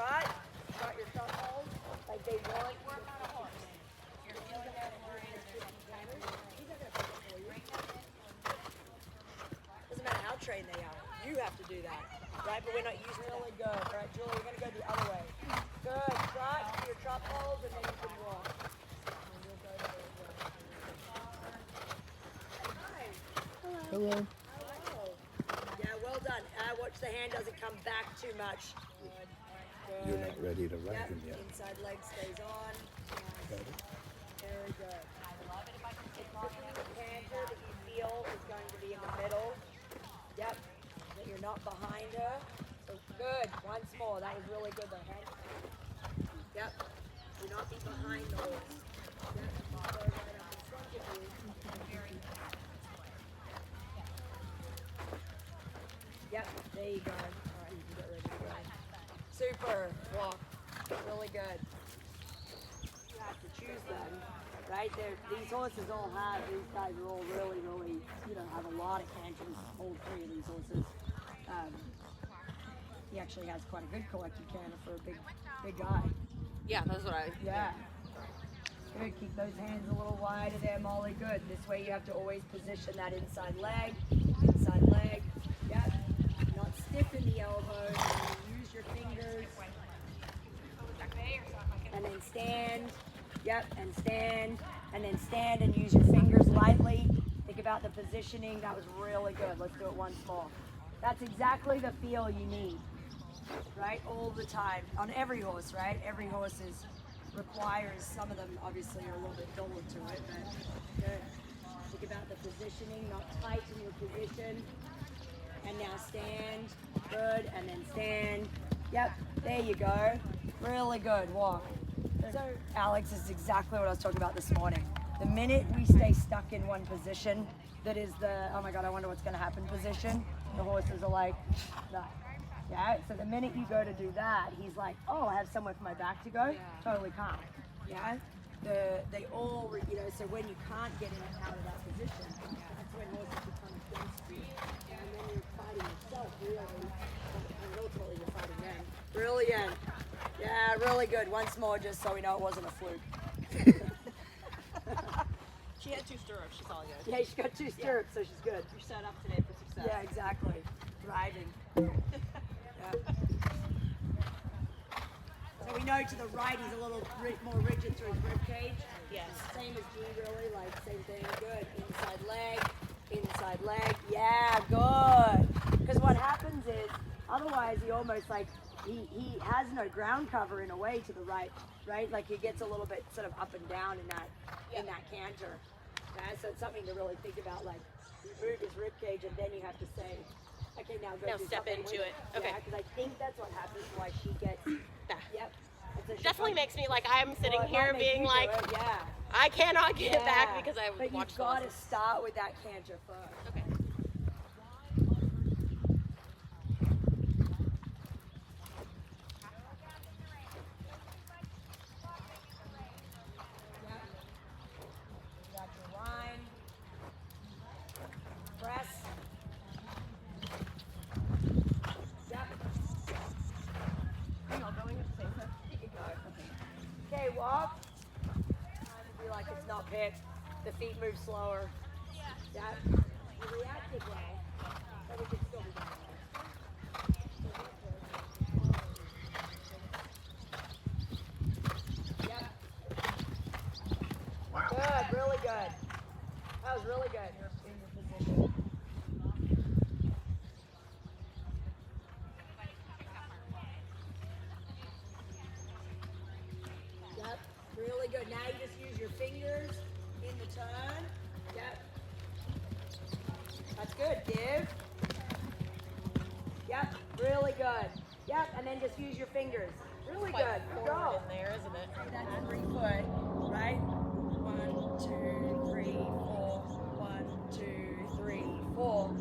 trot. Trot your trot hold like they want. Doesn't matter how trained they are. You have to do that, right? But we're not used to really good. All right, Julie, we're going to go the other way. Good. Trot to your trot hold, and then you can walk. Hello. Hello. Yeah, well done. Watch the hand doesn't come back too much. Good. You're not ready to ride him yet. Inside leg stays on. Got it? Very good. The canter that you feel is going to be in the middle. Yep. That you're not behind her. So good. Once more. That was really good though. Yep. Do not be behind the horse. Yep. Go right up in front of you. Yep. There you go. All right. You can get ready to go. Super. Walk. Really good. You have to choose them. Right? These horses all have, these guys are all really, have a lot of canters, all three of these horses. He actually has quite a good collected canter for a big guy. Yeah, that's what I... Yeah. Good, keep those hands a little wider there, Molly, good. This way you have to always position that inside leg. Yep. Not stiff in the elbows, use your fingers. And then stand. Yep, and stand, and then stand and use your fingers lightly. Think about the positioning. That was really good. Let's do it once more. That's exactly the feel you need, right? All the time. On every horse, right? Every horse requires, some of them obviously are a little bit duller to it, but good. Think about the positioning, not tight in your position. And now stand, good, and then stand. Yep, there you go. Really good, walk. So, Alex, this is exactly what I was talking about this morning. The minute we stay stuck in one position, that is the, oh my God, I wonder what's going to happen position, the horses are like, no. Yeah, so the minute you go to do that, he's like, oh, I have somewhere for my back to go? Yeah. Totally calm. Yeah? They all, so when you can't get in and out of that position, that's when horses become against you. And then you're fighting yourself, really. And ultimately, you're fighting them. Brilliant. Yeah, really good. Once more, just so we know it wasn't a fluke. She had 2 stirrups, she's all good. Yeah, she's got 2 stirrups, so she's good. You're set up today for success. Yeah, exactly. Thriving. Yeah. So we know to the right he's a little more rigid through his rib cage. Yes. Same as G, really, like same thing. Good. Inside leg. Yeah, good. Because what happens is, otherwise he almost like, he has no ground cover in a way to the right? Like he gets a little bit sort of up and down in that canter. Yeah, so it's something to really think about. Like you move his rib cage, and then you have to say, okay, now go. Now do step something into with it. Okay. Yeah, because I think that's what happens. Why she gets. Yeah. Yep. So Definitely makes me like I'm sitting well, it here might make being you like, do it, yeah. I cannot get back because I But watched you've got to horses. start with that canter first. Okay. Got your line. Press. Yep. Okay, walk. Trying to be like it's not picked. The feet move slower. Yep. You reacted well, but we can still be done. Yep. Wow. Good, really good. That was really good in your position. Yep, really good. Now you just use your fingers in the turn. Yep. That's good, Div. Yep, really good. Yep, and then just use your fingers. Really Quite good. Good forward go. in there, isn't it? That's 3 foot, right? 1, 2, 3, 4. 1, 2, 3, 4.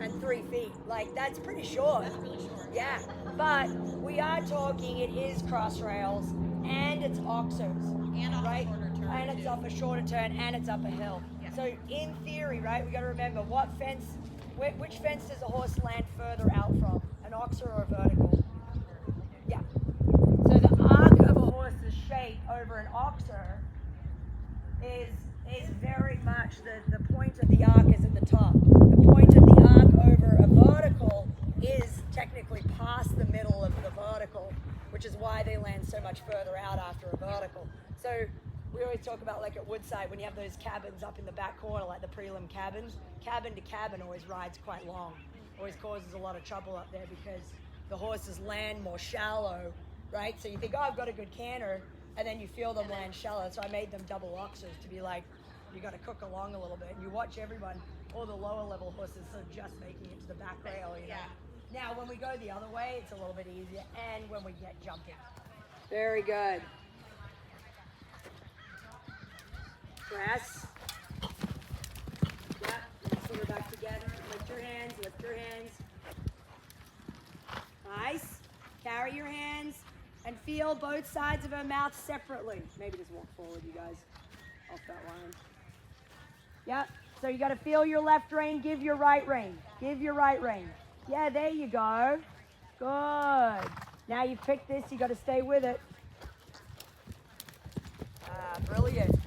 And 3 feet. Like, that's pretty short. That's really short. Yeah, but we are talking, it is cross rails, and it's oxers. And off a right? shorter turn, And it's too. off a shorter turn, and it's up a hill. Yeah. So in theory, right, we got to remember which fence does a horse land further out from? An oxer or a vertical? Yeah. over an oxer is very much the point of the arc is at the top. The point of the arc over a vertical is technically past the middle of the vertical, which is why they land so much further out after a vertical. So we always talk about, like at Woodside, when you have those cabins up in the back corner, like the prelim cabins, cabin to cabin always rides quite long. Always causes a lot of trouble up there because the horses land more shallow, right? So you think, oh, I've got a good canter, and then you feel them land shallow. So I made them double oxers to be like, you got to cook along a little bit. And you watch everyone, all the lower level horses are just making it to the back rail, you know? Now, when we go the other way, it's a little bit easier, and when we get jumping. Very good. Press. Yep, and put her back together. Lift your hands, lift your hands. Nice. Carry your hands and feel both sides of her mouth separately. Maybe just walk forward, you guys, off that line. Yep, so you got to feel your left rein, give your right rein. Give your right rein. Yeah, there you go. Good. Now you've picked this, you got to stay with it. Brilliant.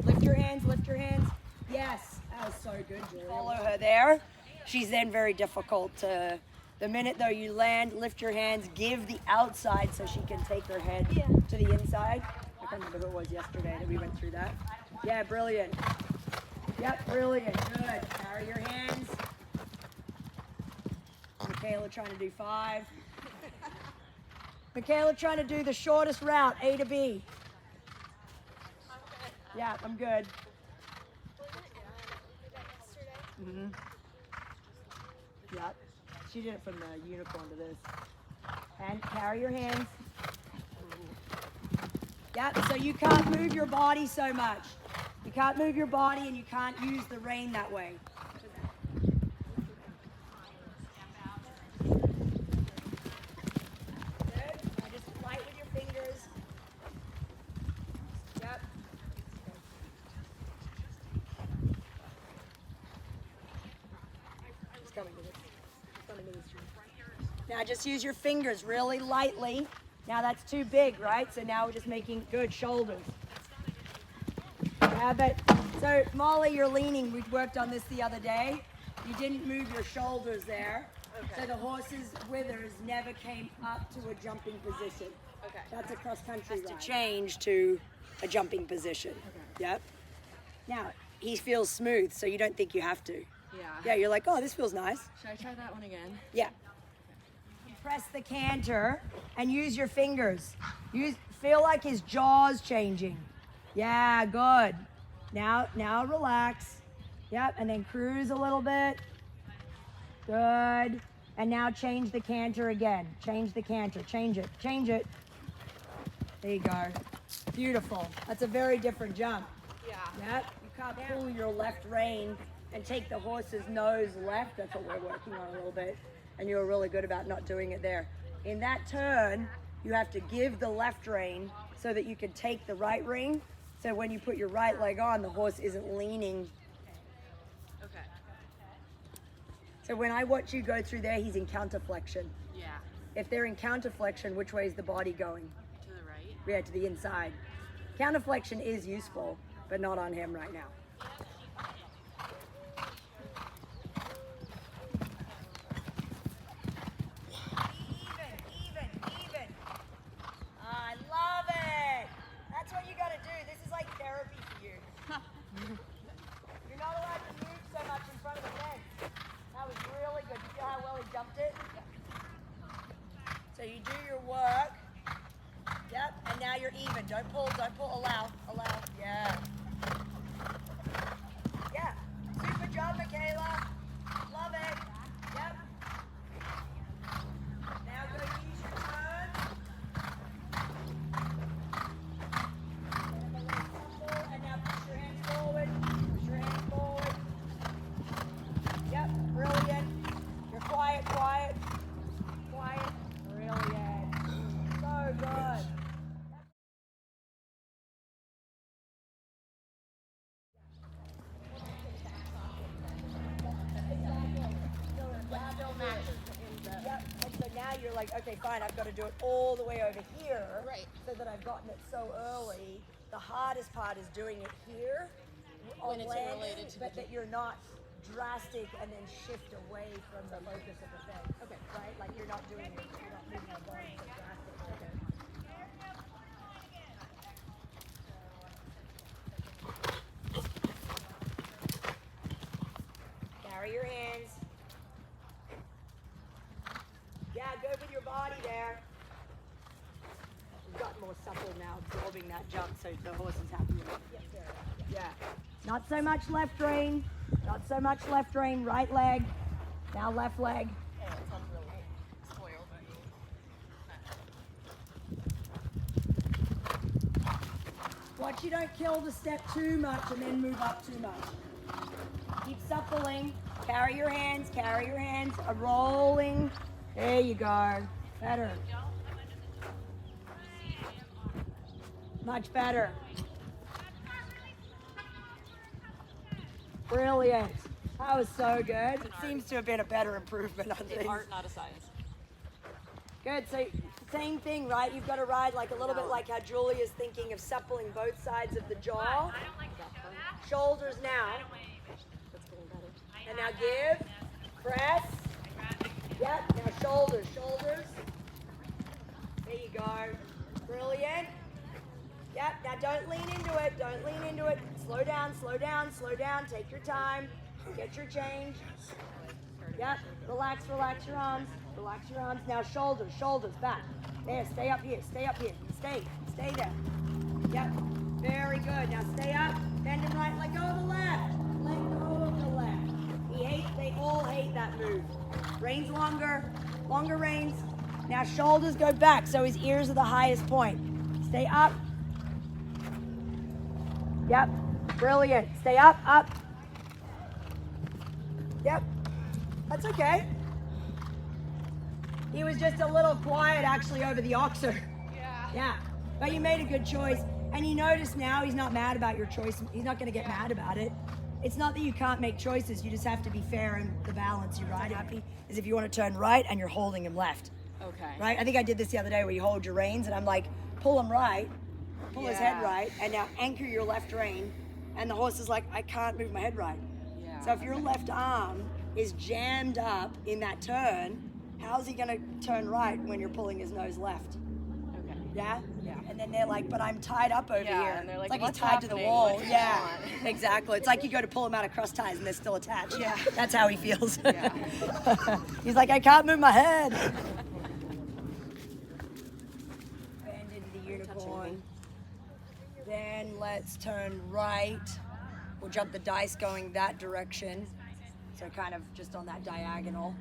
Lift your hands, lift your hands. Yes, that was so good, Julia. Follow her there. She's then very difficult to, the minute though you land, lift your hands, give the outside so she can take her head to the inside. I can't remember who it was yesterday that we went through that. Yeah, brilliant. Yep, brilliant, good. Carry your hands. Michaela trying to do 5. Michaela trying to do the shortest route, A to B. Yeah, I'm good. Mm-hmm. Yep. She did it from the unicorn to this. And carry your hands. Yep, so you can't move your body so much. You can't move your body and you can't use the rein that way. Good. Now just fight with your fingers. Yep. Just coming to this. Just coming to this. Now just use your fingers really lightly. Now that's too big, right? So now we're just making good shoulders. Yeah, but so Molly, you're leaning. We worked on this the other day. You didn't move your shoulders there. Okay. So the horse's withers never came up to a jumping position. Okay. That's a cross-country ride. To change to a jumping position. Okay. Yep. Now, he feels smooth, so you don't think you have to. Yeah. Yeah, you're like, oh, this feels nice. Should I try that one again? Yeah. Press the canter and use your fingers. Feel like his jaw's changing. Yeah, good. Now relax. Yep, and then cruise a little bit. Good. And now change the canter again. Change the canter. Change it. Change it. There you go. Beautiful. That's a very different jump. Yeah. Yep. You can't pull your left rein and take the horse's nose left. That's what we're working on a little bit. And you were really good about not doing it there. In that turn, you have to give the left rein so that you can take the right rein. So when you put your right leg on, the horse isn't leaning. Okay. So when I watch you go through there, he's in counterflexion. Yeah. If they're in counterflexion, which way is the body going? To the right? Yeah, to the inside. Counterflexion is useful, but not on him right now. Even. I love it. That's what you got to do. This is like therapy for you. You're not allowed to move so much in front of the fence. That was really good. You feel how well he jumped it? So you do your work. Yep, and now you're even. Don't pull, allow. Yeah. Yeah. Super job, Michaela. Love it. Yep. Now go use your turn. And now push your hands forward. Push your hands forward. Yep, brilliant. You're quiet. Brilliant. So good. now you're like, okay, fine, I've got to do it all the way over here. Right. So that I've gotten it so early. The hardest part is doing it here When on it's landing, related to but the- that you're not drastic and then shift away from the focus of the thing. Okay. Right? Like you're not doing it, you're not moving your body so drastically. Okay. Carry your hands. Yeah, go with your body there. We've gotten more supple now, absorbing that jump, so the horse is happy with it. Yeah. Not so much left rein. Not so much left rein. Right leg. Now left leg. Oh, it sounds really spoiled. Watch you don't kill the step too much and then move up too much. Keep suppling. Carry your hands. Carry your hands. A rolling. There you go. Better. Much better. Brilliant. That was so good. It seems to have been a better improvement on It's things. art, not a science. Good. So same thing, right? You've got to ride like a little bit like how Julie is thinking of suppling both sides of the jaw. Shoulders now. That's getting better. And now give. Press. Yep. Now shoulders. Shoulders. There you go. Brilliant. Yep. Now don't lean into it. Don't lean into it. Slow down. Slow down. Slow down. Take your time. Get your change. Yep. Relax. Relax your arms. Relax your arms. Now shoulders. Shoulders back. There. Stay up here. Stay up here. Stay. Stay there. Yep. Very good. Now stay up. Bend and right. Let go of the left. Let go of the left. They all hate that move. Reins longer. Longer reins. Now shoulders go back so his ears are the highest point. Stay up. Yep. Brilliant. Stay up. Up. Yep. That's okay. He was just a little quiet actually over the oxer. Yeah. Yeah. But you made a good choice. And you notice now he's not mad about your choice. He's not going to get mad about it. It's not that you can't make choices. You just have to be fair in the balance you ride. Happy is if you want to turn right and you're holding him left. Okay. Right? I think I did this the other day where you hold your reins and I'm like, pull him right, pull his head Yeah. right, and now anchor your left rein. And the horse is like, I can't move my head right. Yeah. So if your left arm is jammed up in that turn, how's he going to turn right when you're pulling his nose left? Okay. Yeah? Yeah. And then they're like, but I'm tied up over Yeah, here. and they're like, it's like "What's he's tied to the happening? wall. What's Yeah, going on?" exactly. It's like you go to pull him out of cross ties and they're still attached. Yeah. That's how he feels. Yeah. He's like, I can't move my head. Bend into the unicorn. Then let's turn right. We'll jump the dice going that direction. So kind of just on that diagonal.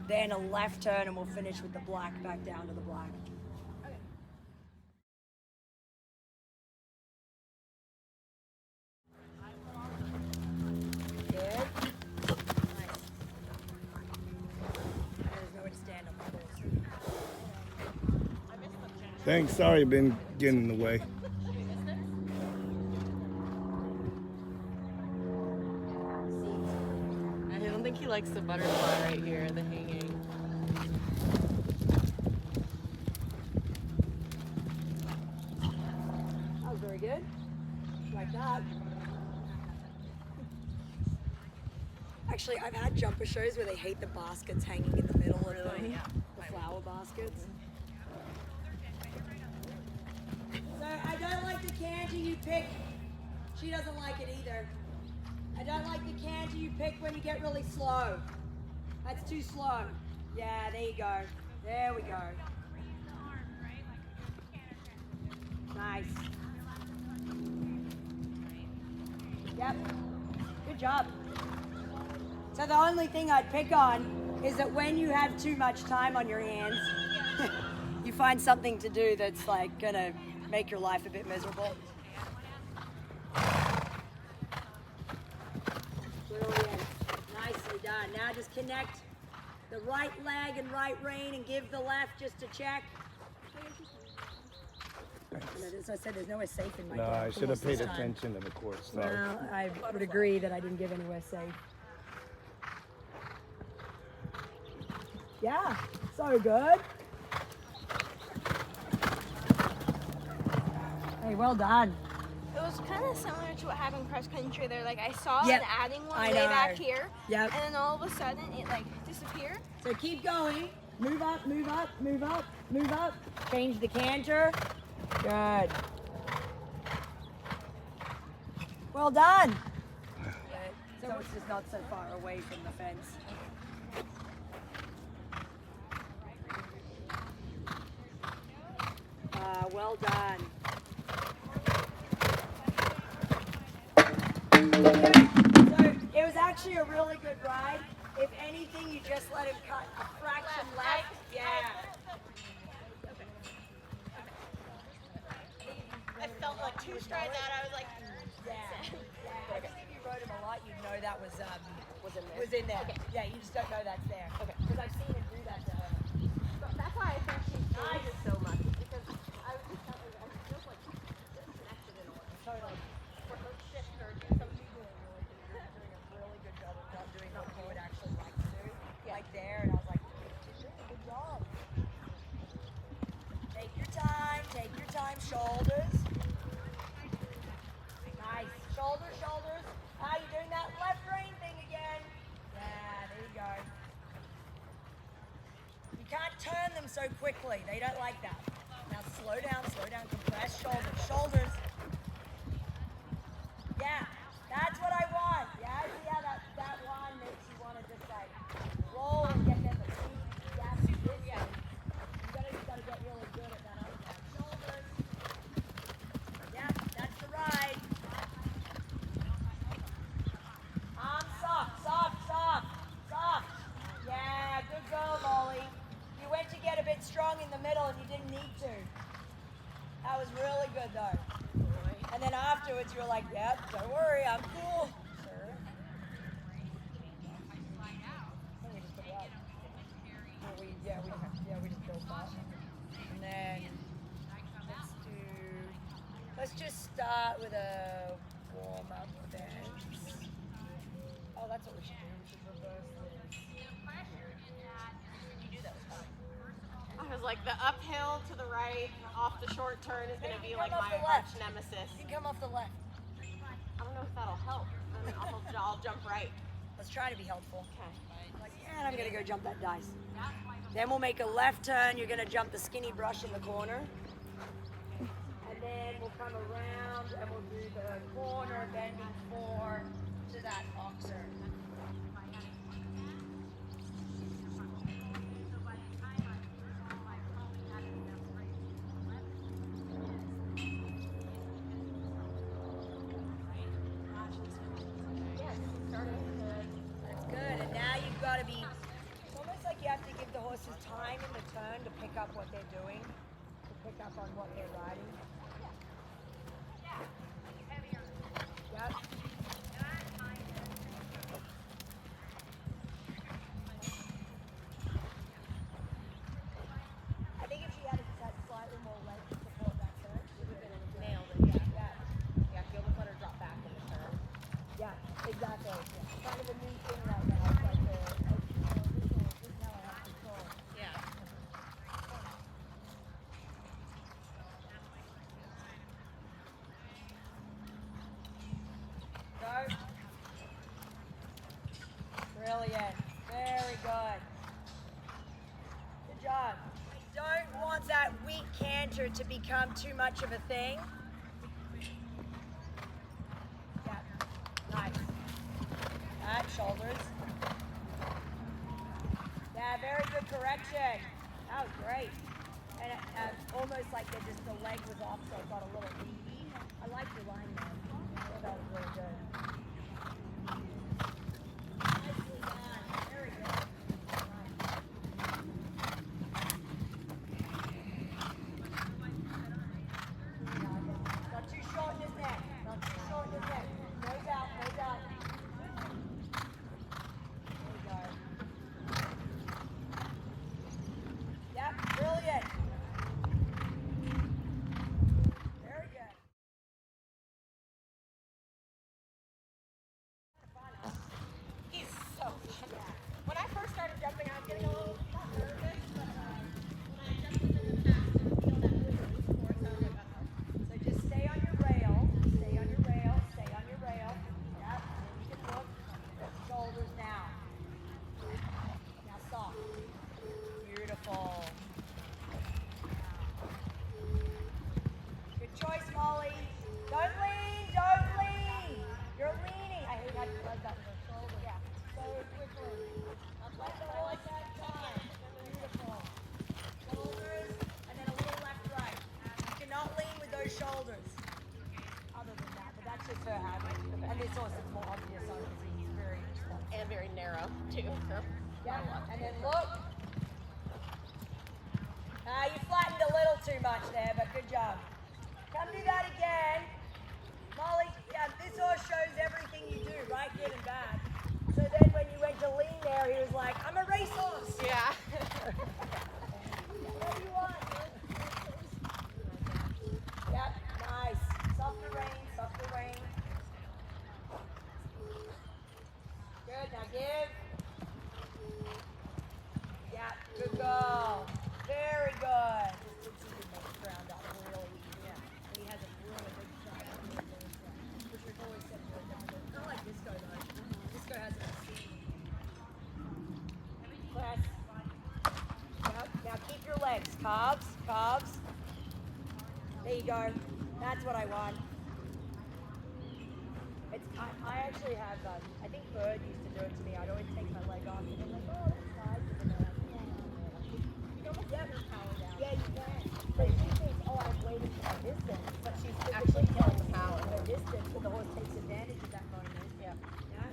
Then a left turn and we'll finish with the black back down to the black. Good. Nice. There's nowhere to stand on the horse. Thanks. Sorry, I've been getting in the way. I don't think he likes the butterfly right here, the hanging. That was very good. Like that. Actually, I've had jumper shows where they hate the baskets hanging in the middle of them. Yeah. The flower baskets. So I don't like the canter you pick. She doesn't like it either. I don't like the canter you pick when you get really slow. That's too slow. Yeah, there you go. There we go. Nice. Yep. Good job. So the only thing I'd pick on is that when you have too much time on your hands, you find something to do that's like gonna make your life a bit miserable. Brilliant. Nicely done. Now just connect the right leg and right rein and give the left just to check. As I said, there's nowhere safe in my No, I dog should have course this paid time. attention to the course. Sorry. Well, I would agree that I didn't give anywhere safe. Yeah, so good. Hey, well done. It was kind of similar to what happened cross country. They're like, I saw Yep, an adding one I way know. back here, Yep. and then all of a sudden it like disappeared. So keep going. Move up, move up, move up, move up. Change the canter. Good. Well done. So it's just not so far away from the fence. Well done. So it was actually a really good ride. If anything, you just let him cut a fraction left. Yeah. I felt like 2 strides out. I was like, Yeah. I think if you rode him a lot, you'd know that was in there. Okay. Yeah, you just don't know that's there. Okay. Because I've seen him do that to her. but that's why I think she enjoyed it so much because I was just telling her, I feel like disconnected in a way. Totally. For her shift or do something. You're doing a really good job of not doing what you would actually like to do. Like there, and I was like, you're doing a good job. Take your time, shoulders. Nice. Shoulders, shoulders. Ah, you're doing that left rein thing again. Yeah, there you go. You can't turn them so quickly. They don't like that. Now slow down, compress shoulders, shoulders. Yeah, that's what I want. Yeah, see how that one makes you want to just like roll and get them to feet. Yeah, this way. You gotta get really good at that up down. Shoulders. Yeah, that's the ride. Arms soft, soft, soft, soft. Yeah, good girl, Molly. You went to get a bit strong in the middle and you didn't need to. That was really good though. And then afterwards you were like, yep, don't worry, I'm cool. Sure. I think we just put it up. Well, we just built that. And then let's just start with a warm up bench. Oh, that's what we should do. We should reverse this. I was like, the uphill to the right, off the short turn is going to be like my arch nemesis. You can come off the left. I don't know if that'll help. I mean, I'll jump right. Let's try to be helpful. Okay. Like, yeah, and I'm gonna go jump that dice. Then we'll make a left turn. You're gonna jump the skinny brush in the corner. And then we'll come around and we'll do the corner bending 4 to that oxer. That's good. And now you've got to be, it's almost like you have to give the horses time in the turn to pick up what they're doing, to pick up on what they're riding. Yep. I think if she had slightly more leg to support that turn, she would have been nailed it. Yeah, if you almost let her drop back in the turn. Yeah, exactly. Kind of a new thing right now. It's like this is how I have control. Yeah. Go. Brilliant. Very good. Good job. We don't want that weak canter to become too much of a thing. Yeah. Nice. That shoulders. Yeah, very good correction. That was great. And almost like the leg was off, so it got a little weedy. I like your line there. I thought that was really good. prefer having, and this horse is more obvious on because he's very responsive. And very narrow too. So. Yeah, and then look. You flattened a little too much there, but good job. Come do that again. Molly, yeah, this horse shows everything you do, right, good and bad. So then when you went to lean there, he was like, I'm a racehorse. Yeah. Whatever you want. Yep, nice. Softer rein, softer rein. Good, now give. Yeah, good girl. Very good. Just did see him make the ground up really easy. Yeah. And he has a really big shot out here. Which we've always said really difficult. Not like Disco though. Disco has a press. Yep. Now keep your legs. Calves, calves. There you go. That's what I want. I actually have, I think Bird used to do it to me. I'd always take my leg off and I'm like, oh, that's nice. And then you can almost get her power down. Yeah, you can. So she thinks, oh, I'm waiting for my distance. But she's Actually killing the power. power. Her distance, and the horse takes advantage of that moment. Yeah. Yeah?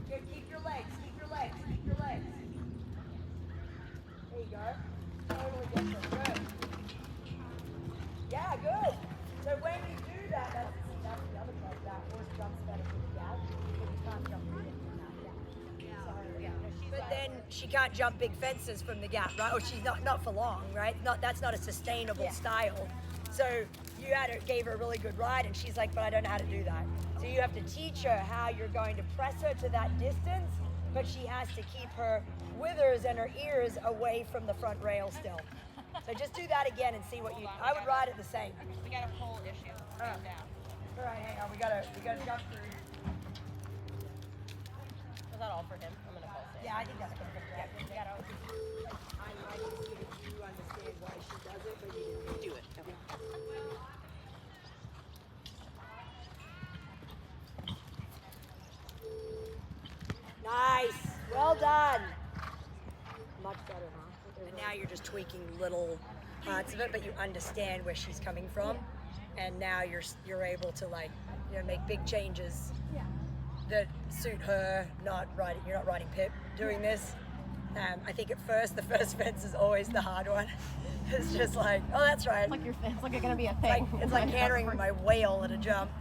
Good, keep your legs, keep your legs, keep your legs. There you go. Totally different. Good. Yeah, good. So when you do that, that's the other part. That horse jumps better from the gap, but you can't jump big from that gap. But then she can't jump big fences from the gap, right? Or she's not for long, right? That's not a sustainable style. So you gave her a really good ride, and she's like, but I don't know how to do that. So you have to teach her how you're going to press her to that distance, but she has to keep her withers and her ears away from the front rail still. So just do that again and see what you. I would ride it the same. We got a pole issue. Down. All right, hang on. We gotta jump through. Was that all for him? I'm gonna pulse it. Yeah, I think that's good. Yeah, we gotta. I just needed you to understand why she does it, but you didn't do it. Nice. Well done. Much better, huh? And now you're just tweaking little parts of it, but you understand where she's coming from, and now you're able to make big changes that suit her. You're not riding Pip doing this. I think at first the first fence is always the hard one. It's just like, oh, that's right. It's like gonna be a thing. It's like cantering my whale at a jump,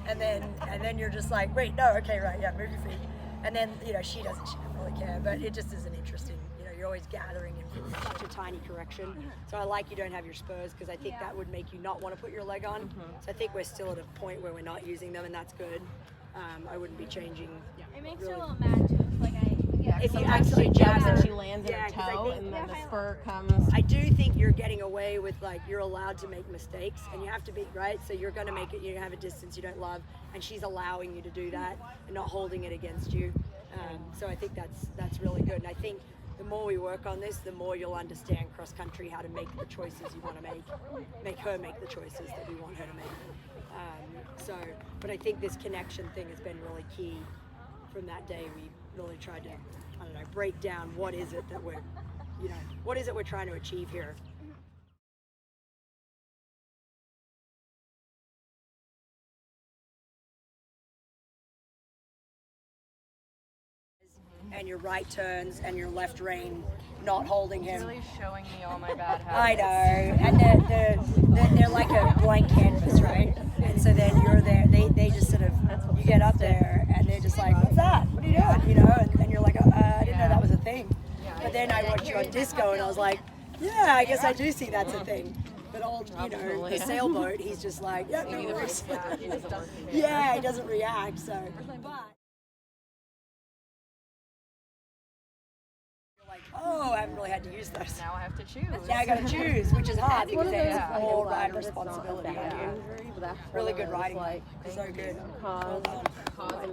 and then you're just like, wait, no, okay, right, yeah, move your feet. And then she doesn't really care, but it just is an interesting. You're always gathering in such a tiny correction. So I like you don't have your spurs because I think that would make you not want to put your leg on. So I think we're still at a point where we're not using them, and that's good. I wouldn't be changing. It makes really. her a little mad too. If you Sometimes actually she jumps and jab she lands in her 'cause I toe, think- and then the spur comes. I do think you're getting away with you're allowed to make mistakes, and you have to be right. So you're going to make it. You have a distance you don't love, and she's allowing you to do that and not holding it against you. So I think that's really good. And I think the more we work on this, the more you'll understand cross country how to make the choices you want to make her make the choices that we want her to make. But I think this connection thing has been really key. From that day, we really tried to, break down what is it that we're trying to achieve here. And your right turns and your left rein not holding him. Really showing me all my bad habits. I know, and they're like a blank canvas, right? And so then you're there. They just sort of you get up there and they're just like, "What's that? What are you doing?" And you're like, "I didn't know that was a thing." But then I watched you on Disco and I was like, "Yeah, I guess I do see that's a thing." But the sailboat, he's just like, "Yeah, no worries." Yeah, he doesn't react. So, but. Oh, I haven't really had to use those. Now I have to choose. Now I got to choose, which is hard because there's Yeah. all ride responsibility on you. Injury, but that's Really one good of those, riding. So good. Well done.